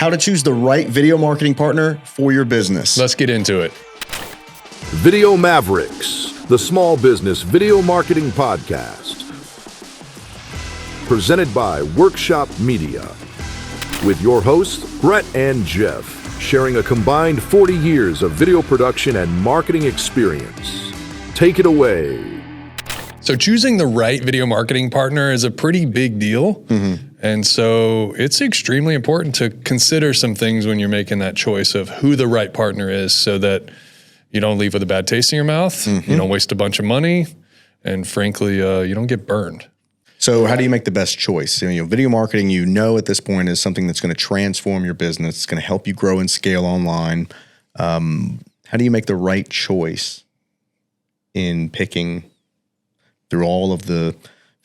how to choose the right video marketing partner for your business. Let's get into it. Video Mavericks, the small business video marketing podcast. Presented by Workshop Media. With your hosts, Brett and Jeff, sharing a combined 40 years of video production and marketing experience. Take it away. So choosing the right video marketing partner is a pretty big deal. And so it's extremely important to consider some things when you're making that choice of who the right partner is so that you don't leave with a bad taste in your mouth, you don't waste a bunch of money, and frankly, you don't get burned. So how do you make the best choice? Video marketing, at this point is something that's going to transform your business. It's going to help you grow and scale online. How do you make the right choice in picking through all of the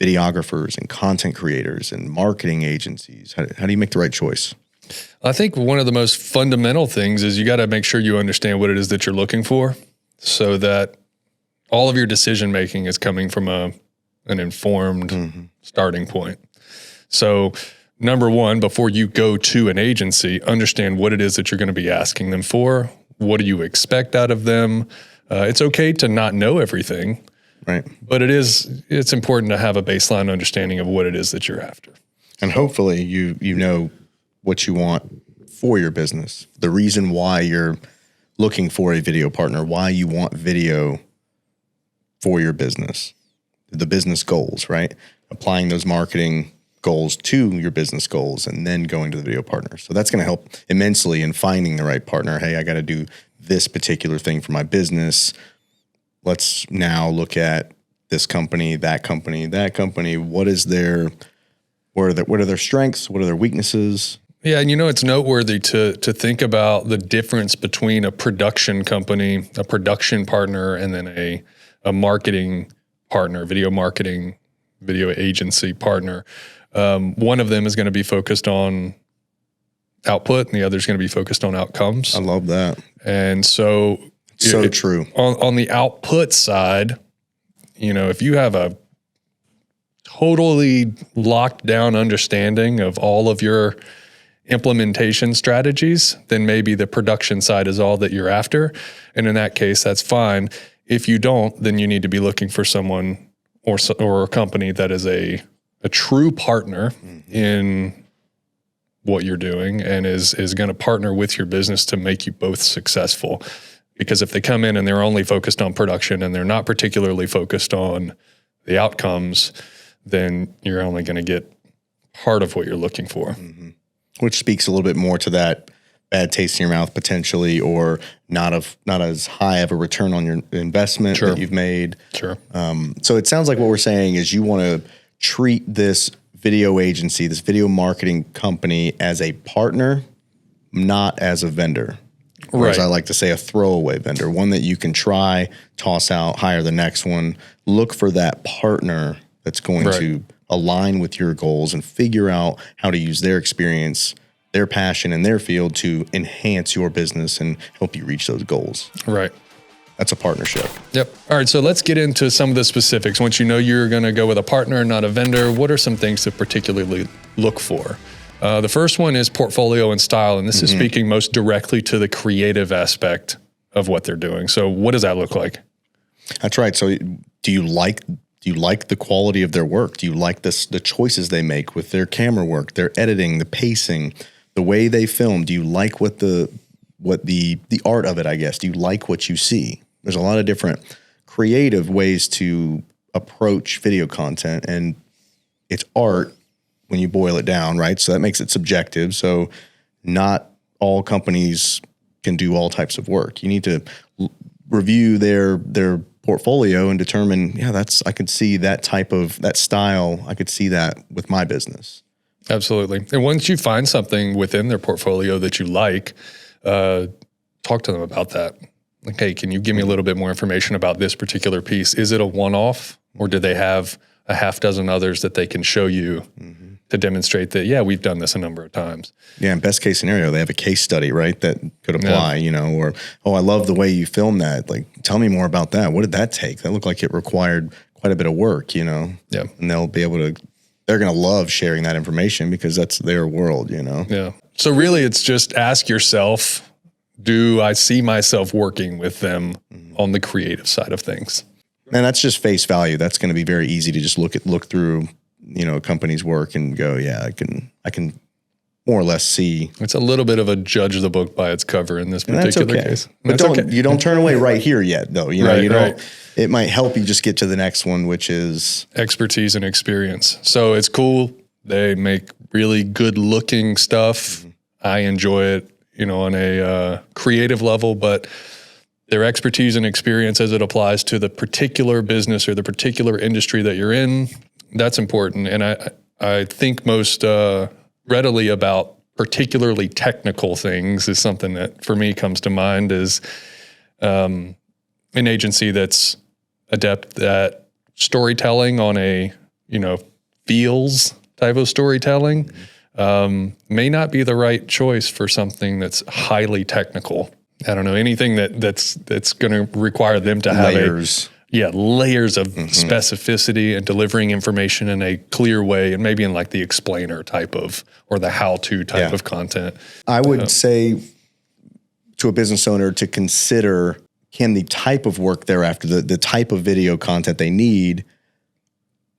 videographers and content creators and marketing agencies? How do you make the right choice? I think one of the most fundamental things is you got to make sure you understand what it is that you're looking for so that all of your decision making is coming from an informed starting point. So number one, before you go to an agency, understand what it is that you're going to be asking them for. What do you expect out of them? It's okay to not know everything. Right. But it's important to have a baseline understanding of what it is that you're after. And hopefully you know what you want for your business, the reason why you're looking for a video partner, why you want video for your business, the business goals, right? Applying those marketing goals to your business goals and then going to the video partner. So that's going to help immensely in finding the right partner. Hey, I got to do this particular thing for my business. Let's now look at this company, that company, that company. What are their strengths? What are their weaknesses? Yeah, and it's noteworthy to think about the difference between a production company, a production partner, and then a marketing partner, video marketing, video agency partner. One of them is going to be focused on output, and the other is going to be focused on outcomes. I love that. And so true. On the output side, if you have a totally locked down understanding of all of your implementation strategies, then maybe the production side is all that you're after. And in that case, that's fine. If you don't, then you need to be looking for someone or a company that is a true partner in what you're doing and is going to partner with your business to make you both successful. Because if they come in and they're only focused on production and they're not particularly focused on the outcomes, then you're only going to get part of what you're looking for. Which speaks a little bit more to that bad taste in your mouth potentially, or not as high of a return on your investment that you've made. Sure. So it sounds like what we're saying is you want to treat this video agency, this video marketing company as a partner, not as a vendor. Or as I like to say, a throwaway vendor, one that you can try, toss out, hire the next one. Look for that partner that's going to align with your goals and figure out how to use their experience, their passion in their field to enhance your business and help you reach those goals. Right. That's a partnership. Yep. All right. So let's get into some of the specifics. Once you know you're going to go with a partner, not a vendor, what are some things to particularly look for? The first one is portfolio and style, and this is speaking most directly to the creative aspect of what they're doing. So what does that look like? That's right. So do you like the quality of their work? Do you like the choices they make with their camera work, their editing, the pacing, the way they film? Do you like what the art of it, I guess? Do you like what you see? There's a lot of different creative ways to approach video content, and it's art when you boil it down, right? So that makes it subjective. So not all companies can do all types of work. You need to review their portfolio and determine, I could see that style. I could see that with my business. Absolutely. And once you find something within their portfolio that you like, talk to them about that. Like, hey, can you give me a little bit more information about this particular piece? Is it a one-off, or do they have a half dozen others that they can show you to demonstrate that, we've done this a number of times? Yeah, in best case scenario, they have a case study, right, that could apply, or, I love the way you filmed that. Like, tell me more about that. What did that take? That looked like it required quite a bit of work, Yeah. And they'll be able to they're going to love sharing that information because that's their world, you know? Yeah. So really it's just ask yourself, do I see myself working with them on the creative side of things? And that's just face value. That's going to be very easy to just look through, you know, a company's work and go, yeah, I can more or less see. It's a little bit of a judge the book by its cover in this particular case. But you don't turn away right here yet, though. You know, Right, you don't. right. It might help you just get to the next one, which is Expertise and experience. So it's cool. They make really good looking stuff. I enjoy it, you know, on a creative level, but their expertise and experience as it applies to the particular business or the particular industry that you're in, that's important. And I think most readily about particularly technical things is something that for me comes to mind is an agency that's adept at storytelling on a, you know, feels type of storytelling may not be the right choice for something that's highly technical. I don't know, anything that's going to require them to have layers of specificity and delivering information in a clear way, and maybe in like the explainer type of, or the how-to type of content. I would say to a business owner to consider, can the type of work they're after, the type of video content they need,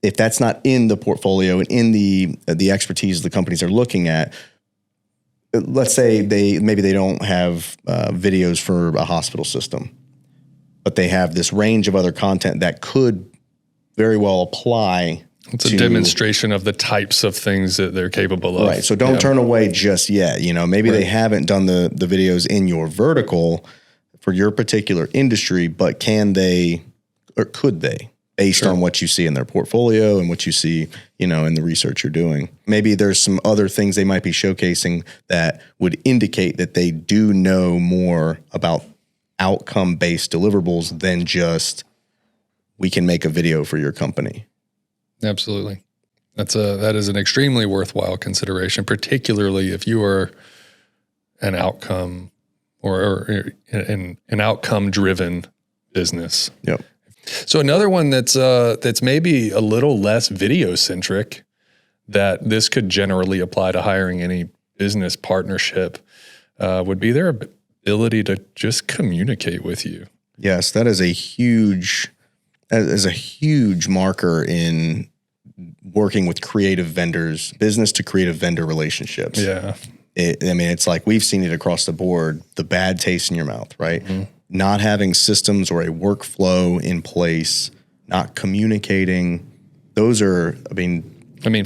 if that's not in the portfolio and in the expertise the companies are looking at. Let's say maybe they don't have videos for a hospital system, but they have this range of other content that could very well apply. It's a demonstration of the types of things that they're capable of. Right. So don't turn away just yet. You know, maybe they haven't done the videos in your vertical for your particular industry, but can they or could they? Based on what you see in their portfolio and what you see, you know, in the research you're doing. Maybe there's some other things they might be showcasing that would indicate that they do know more about outcome-based deliverables than just, we can make a video for your company. Absolutely. That is an extremely worthwhile consideration, particularly if you are an outcome or an outcome-driven business. Yep. So another one that's maybe a little less video centric that this could generally apply to hiring any business partnership would be their ability to just communicate with you. Yes, that is a huge marker in working with creative vendors, business to creative vendor relationships. Yeah. It's like we've seen it across the board, the bad taste in your mouth, right? Mm-hmm. Not having systems or a workflow in place, not communicating. Those are,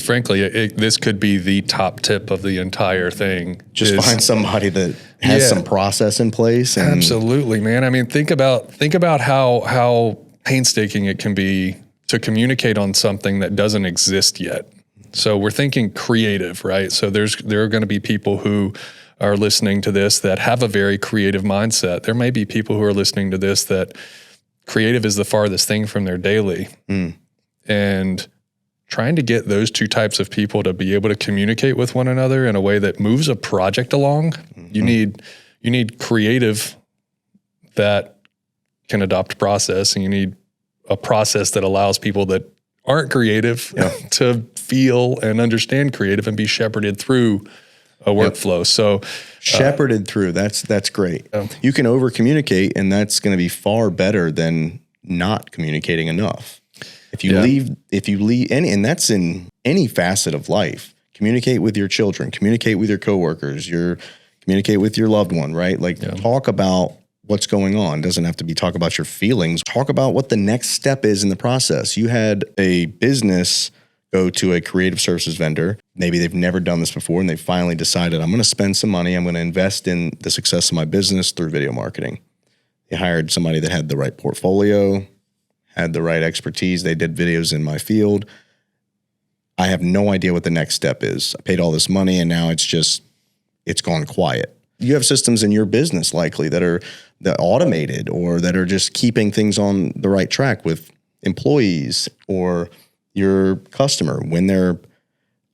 frankly, this could be the top tip of the entire thing. Just find somebody that has some process in place. And absolutely, man. I mean, think about how painstaking it can be to communicate on something that doesn't exist yet. So we're thinking creative, right? So there are going to be people who are listening to this that have a very creative mindset. There may be people who are listening to this that creative is the farthest thing from their daily. And trying to get those two types of people to be able to communicate with one another in a way that moves a project along, you need creative that can adopt process, and you need a process that allows people that aren't creative to feel and understand creative and be shepherded through a workflow. So shepherded through, that's great. You can over communicate, and that's going to be far better than not communicating enough. If you leave, and that's in any facet of life. Communicate with your children, communicate with your coworkers, communicate with your loved one, right? Talk about what's going on. Doesn't have to be talk about your feelings. Talk about what the next step is in the process. You had a business go to a creative services vendor. Maybe they've never done this before, and they finally decided, I'm going to spend some money. I'm going to invest in the success of my business through video marketing. They hired somebody that had the right portfolio, had the right expertise. They did videos in my field. I have no idea what the next step is. I paid all this money, and now it's gone quiet. You have systems in your business likely that are automated or that are just keeping things on the right track with employees or your customer when they're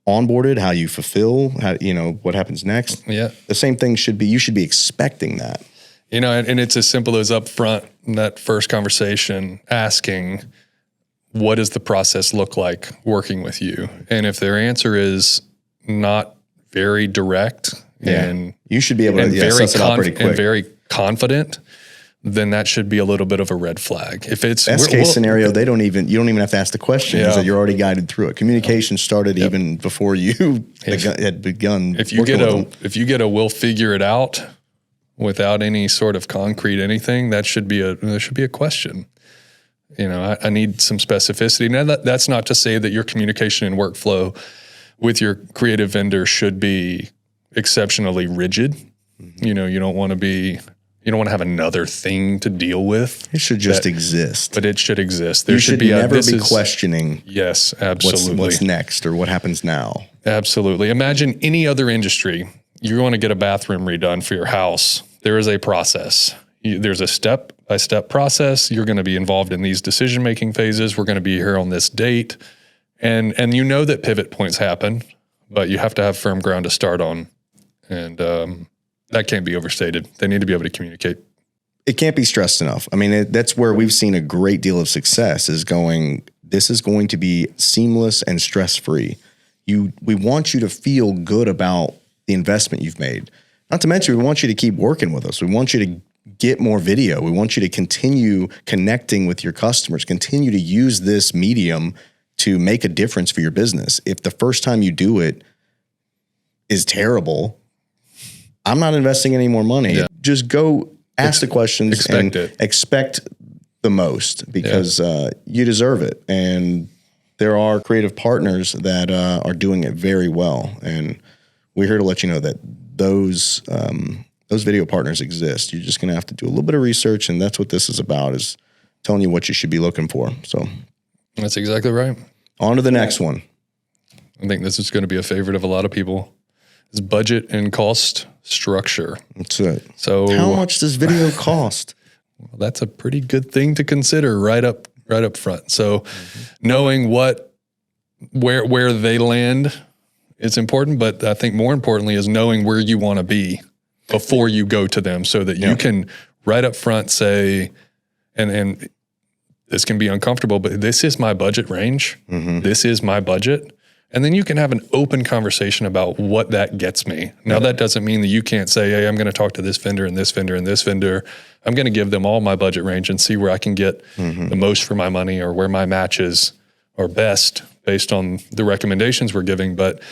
onboarded, how you fulfill, what happens next. Yeah. The same thing you should be expecting that. And it's as simple as up front in that first conversation, asking, what does the process look like working with you? And if their answer is not very direct and you should be able to suss it out pretty quick. And very confident, then that should be a little bit of a red flag. If it's best case scenario, you don't even have to ask the question, is that you're already guided through it. Communication started even before you had begun. If you get a we'll figure it out without any sort of concrete anything, there should be a question. I need some specificity. Now that's not to say that your communication and workflow with your creative vendor should be exceptionally rigid. Mm-hmm. You don't want to have another thing to deal with. It should just exist. But it should exist. There should never be questioning. Yes, absolutely. What's next or what happens now? Absolutely. Imagine any other industry. You want to get a bathroom redone for your house. There is a process. There's a step-by-step process. You're going to be involved in these decision-making phases. We're going to be here on this date. And that pivot points happen, but you have to have firm ground to start on. And that can't be overstated. They need to be able to communicate. It can't be stressed enough. I mean, that's where we've seen a great deal of success this is going to be seamless and stress-free. We want you to feel good about the investment you've made. Not to mention, we want you to keep working with us. We want you to get more video. We want you to continue connecting with your customers, continue to use this medium to make a difference for your business. If the first time you do it is terrible, I'm not investing any more money. Yeah. Just go ask the questions and expect the most, because you deserve it. And there are creative partners that are doing it very well. And we're here to let you know that those video partners exist. You're just going to have to do a little bit of research, and that's what this is about, is telling you what you should be looking for. So that's exactly right. On to the next one. I think this is going to be a favorite of a lot of people. Is budget and cost structure. That's it. So how much does video cost? Well, that's a pretty good thing to consider right up front. So knowing where they land is important, but I think more importantly is knowing where you want to be before you go to them, so that you can right up front say, and this can be uncomfortable, but this is my budget range. Mm-hmm. This is my budget. And then you can have an open conversation about what that gets me. Now, that doesn't mean that you can't say, hey, I'm going to talk to this vendor and this vendor and this vendor. I'm going to give them all my budget range and see where I can get the most for my money, or where my matches are best based on the recommendations we're giving. But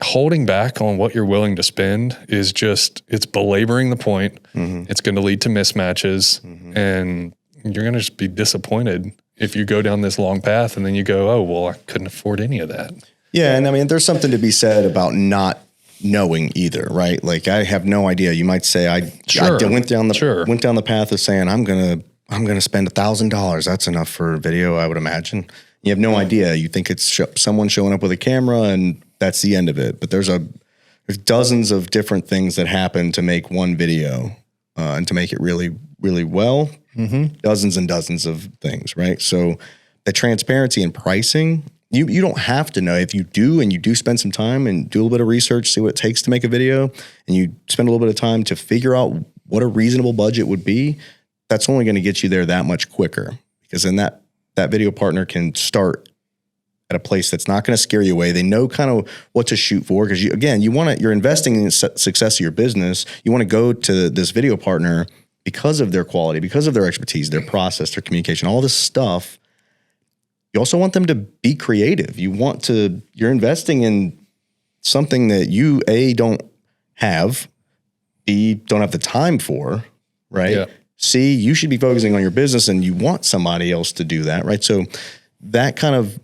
holding back on what you're willing to spend is it's belaboring the point. Mm-hmm. It's going to lead to mismatches, and you're going to just be disappointed if you go down this long path and then you go, oh, well, I couldn't afford any of that. Yeah. And I mean, there's something to be said about not knowing either, right? Like, I have no idea. You might say, I went down the path of saying, I'm going to spend $1,000. That's enough for video, I would imagine. You have no idea. You think it's someone showing up with a camera and that's the end of it. But there's dozens of different things that happen to make one video, and to make it really, really well. Mm-hmm. Dozens and dozens of things, right? So the transparency in pricing, you don't have to know. If you do, and you do spend some time and do a little bit of research, see what it takes to make a video, and you spend a little bit of time to figure out what a reasonable budget would be, that's only going to get you there that much quicker. Because then that video partner can start at a place that's not going to scare you away. They know kind of what to shoot for, because you're investing in the success of your business. You want to go to this video partner because of their quality, because of their expertise, their process, their communication, all this stuff. You also want them to be creative. You're investing in something that you, A, don't have, B, don't have the time for, right? Yeah. C, you should be focusing on your business, and you want somebody else to do that, right? So that kind of,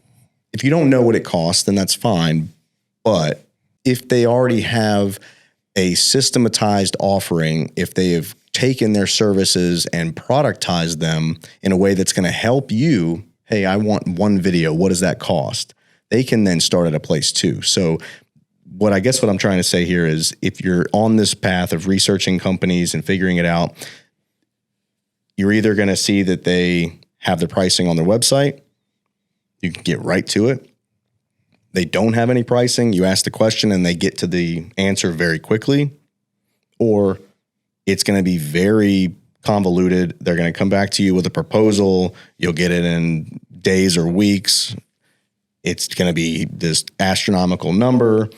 if you don't know what it costs, then that's fine. But if they already have a systematized offering, if they have taken their services and productized them in a way that's going to help you, hey, I want one video, what does that cost? They can then start at a place too. So what I'm trying to say here is, if you're on this path of researching companies and figuring it out, you're either going to see that they have the pricing on their website. You can get right to it. They don't have any pricing. You ask the question and they get to the answer very quickly. Or it's going to be very convoluted. They're going to come back to you with a proposal. You'll get it in days or weeks. It's going to be this astronomical number.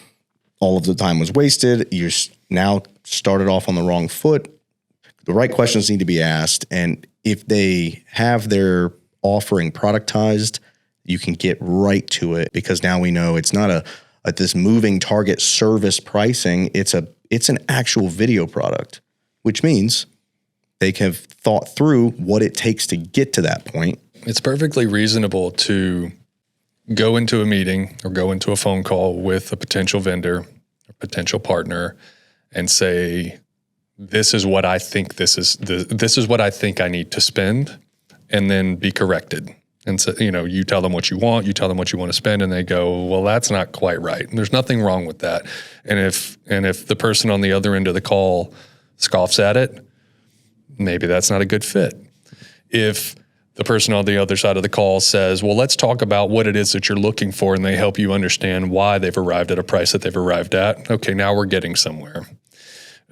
All of the time was wasted. You're now started off on the wrong foot. The right questions need to be asked. And if they have their offering productized, you can get right to it, because now we know it's not a this moving target service pricing. It's an actual video product, which means they have thought through what it takes to get to that point. It's perfectly reasonable to go into a meeting or go into a phone call with a potential vendor, a potential partner, and say, this is what I think this is what I think I need to spend, and then be corrected. And so, you tell them what you want, you tell them what you want to spend, and they go, well, that's not quite right. And there's nothing wrong with that. And if the person on the other end of the call scoffs at it, maybe that's not a good fit. If the person on the other side of the call says, well, let's talk about what it is that you're looking for, and they help you understand why they've arrived at a price that they've arrived at, okay, now we're getting somewhere.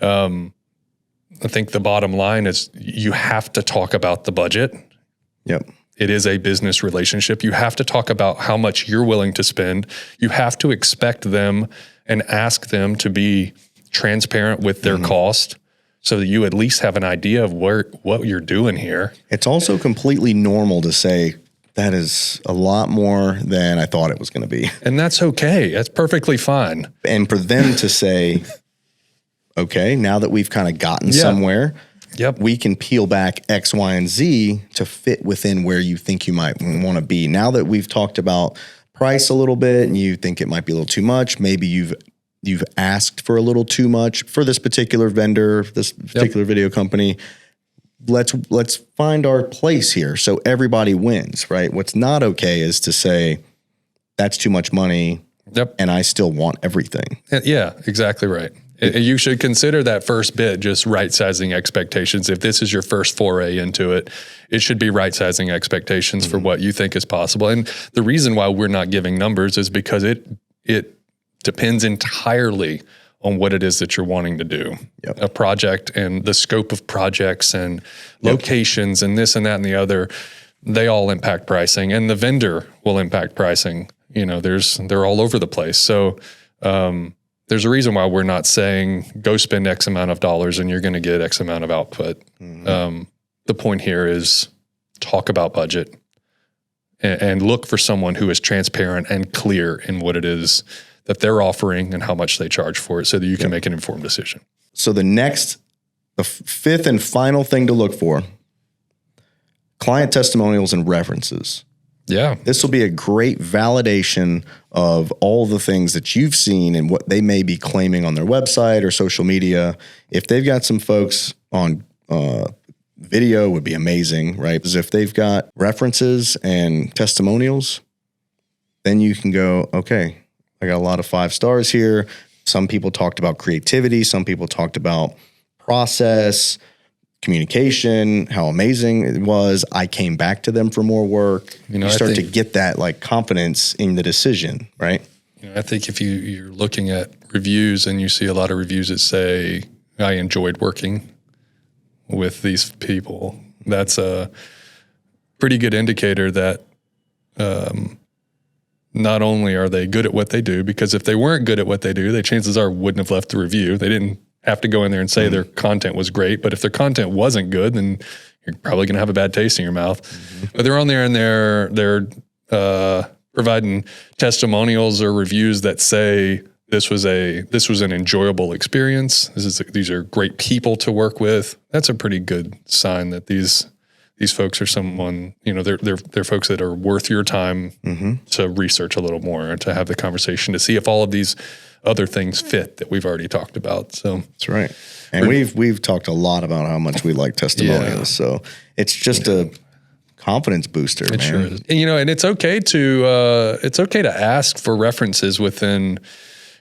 I think the bottom line is you have to talk about the budget. Yep. It is a business relationship. You have to talk about how much you're willing to spend. You have to expect them and ask them to be transparent with their cost, so that you at least have an idea of what you're doing here. It's also completely normal to say, that is a lot more than I thought it was going to be. And that's okay. That's perfectly fine. And for them to say, okay, now that we've kind of gotten somewhere, we can peel back X, Y, and Z to fit within where you think you might want to be. Now that we've talked about price a little bit and you think it might be a little too much, maybe you've asked for a little too much for this particular vendor, this particular video company. Let's find our place here so everybody wins, right? What's not okay is to say, that's too much money, and I still want everything. Yeah, exactly right. You should consider that first bit just right-sizing expectations. If this is your first foray into it, it should be right-sizing expectations for what you think is possible. And the reason why we're not giving numbers is because it depends entirely on what it is that you're wanting to do. A project and the scope of projects and locations and this and that and the other, they all impact pricing, and the vendor will impact pricing. They're all over the place. So, there's a reason why we're not saying go spend X amount of dollars and you're going to get X amount of output. The point here is talk about budget and look for someone who is transparent and clear in what it is that they're offering and how much they charge for it, so that you can make an informed decision. So the fifth and final thing to look for, client testimonials and references. Yeah. This will be a great validation of all the things that you've seen and what they may be claiming on their website or social media. If they've got some folks on video, would be amazing, right? Because if they've got references and testimonials, then you can go, okay, I got a lot of 5 stars here. Some people talked about creativity. Some people talked about process, communication, how amazing it was. I came back to them for more work. You start to get that confidence in the decision, right? I think if you're looking at reviews and you see a lot of reviews that say, I enjoyed working with these people, that's a pretty good indicator that not only are they good at what they do, because if they weren't good at what they do, the chances are wouldn't have left the review. They didn't have to go in there and say their content was great. But if their content wasn't good, then you're probably going to have a bad taste in your mouth. But they're on there and they're providing testimonials or reviews that say this was an enjoyable experience. These are great people to work with. That's a pretty good sign that these folks are someone, they're folks that are worth your time to research a little more and to have the conversation to see if all of these other things fit that we've already talked about. So that's right. And we've talked a lot about how much we like testimonials. Yeah. So it's just a confidence booster, man. Sure is. And it's okay to ask for references within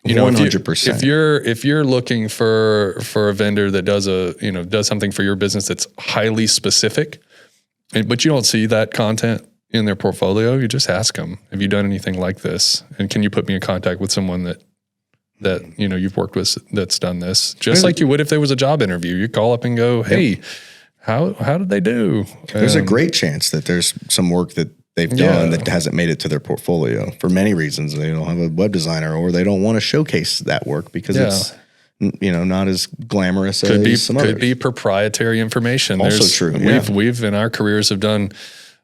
100%. If you're looking for a vendor that does something for your business that's highly specific, but you don't see that content in their portfolio, you just ask them, have you done anything like this? And can you put me in contact with someone that you've worked with that's done this? Just like you would if there was a job interview. You call up and go, hey, how did they do? There's a great chance that there's some work that they've done that hasn't made it to their portfolio for many reasons. They don't have a web designer, or they don't want to showcase that work because it's not as glamorous as some others. Could be proprietary information. Also true. We've in our careers have done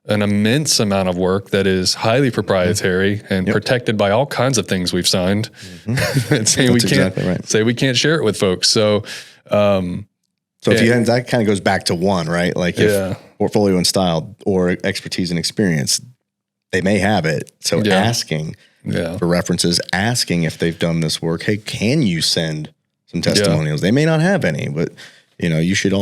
an immense amount of work that is highly proprietary and protected by all kinds of things we've signed. And say we can't share it with folks. So, if you that kind of goes back to one, right? Like if portfolio and style or expertise and experience, they may have it. So asking for references, asking if they've done this work. Hey, can you send some testimonials? They may not have any, but you should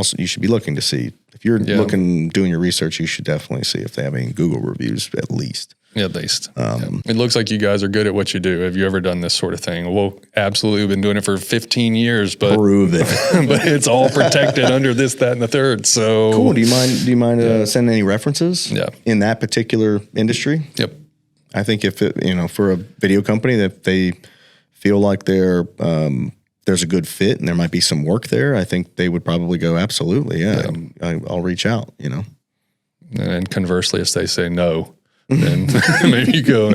be looking to see. If you're doing your research, you should definitely see if they have any Google reviews at least. Yeah, at least. It looks like you guys are good at what you do. Have you ever done this sort of thing? Well, absolutely. We've been doing it for 15 years, but prove it. But it's all protected under this, that, and the third. So cool. Do you mind sending any references? In that particular industry? Yep. I think if for a video company that they feel like there's a good fit and there might be some work there, I think they would probably go, absolutely. Yeah. I'll reach out, And conversely, if they say no, then maybe you go,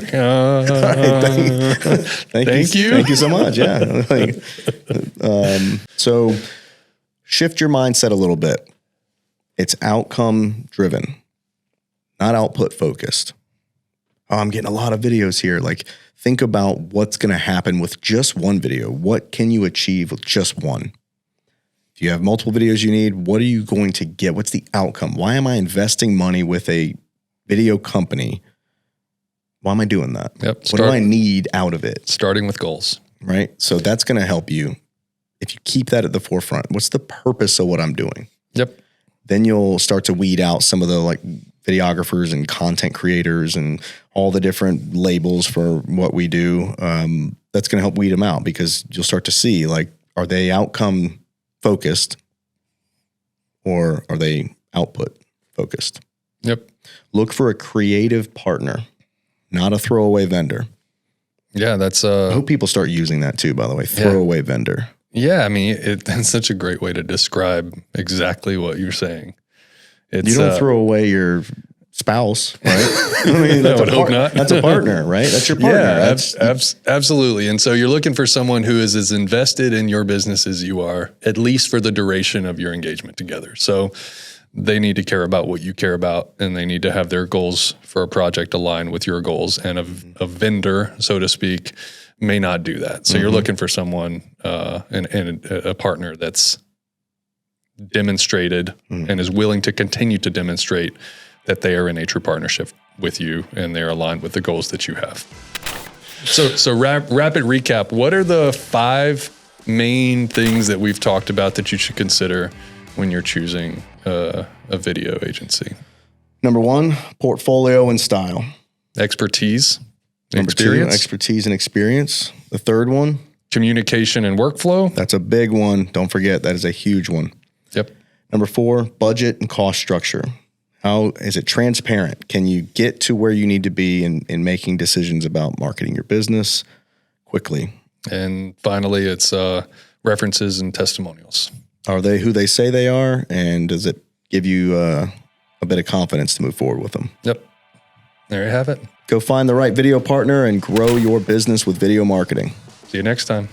thank you. Thank you so much. Yeah. So shift your mindset a little bit. It's outcome driven, not output focused. Oh, I'm getting a lot of videos here. Like, think about what's going to happen with just one video. What can you achieve with just one? If you have multiple videos you need, what are you going to get? What's the outcome? Why am I investing money with a video company? Why am I doing that? What do I need out of it? Starting with goals. Right? So that's going to help you. If you keep that at the forefront, what's the purpose of what I'm doing? Yep. Then you'll start to weed out some of the videographers and content creators and all the different labels for what we do. That's going to help weed them out, because you'll start to see, are they outcome focused or are they output focused? Yep. Look for a creative partner, not a throwaway vendor. Yeah, that's I hope people start using that too, by the way. Throwaway vendor. Yeah, I mean, that's such a great way to describe exactly what you're saying. You don't throw away your spouse, right? I mean, I would hope not. That's a partner, right? That's your partner. Yeah, absolutely. And so you're looking for someone who is as invested in your business as you are, at least for the duration of your engagement together. So they need to care about what you care about, and they need to have their goals for a project align with your goals. And a vendor, so to speak, may not do that. So you're looking for someone and a partner that's demonstrated and is willing to continue to demonstrate that they are in a true partnership with you and they're aligned with the goals that you have. So rapid recap. What are the 5 main things that we've talked about that you should consider when you're choosing a video agency? Number 1, portfolio and style. Expertise. Number 2, expertise and experience. The third one, communication and workflow. That's a big one. Don't forget, that is a huge one. Yep. Number 4, budget and cost structure. How is it transparent? Can you get to where you need to be in making decisions about marketing your business quickly? And finally, it's references and testimonials. Are they who they say they are? And does it give you a bit of confidence to move forward with them? Yep. There you have it. Go find the right video partner and grow your business with video marketing. See you next time.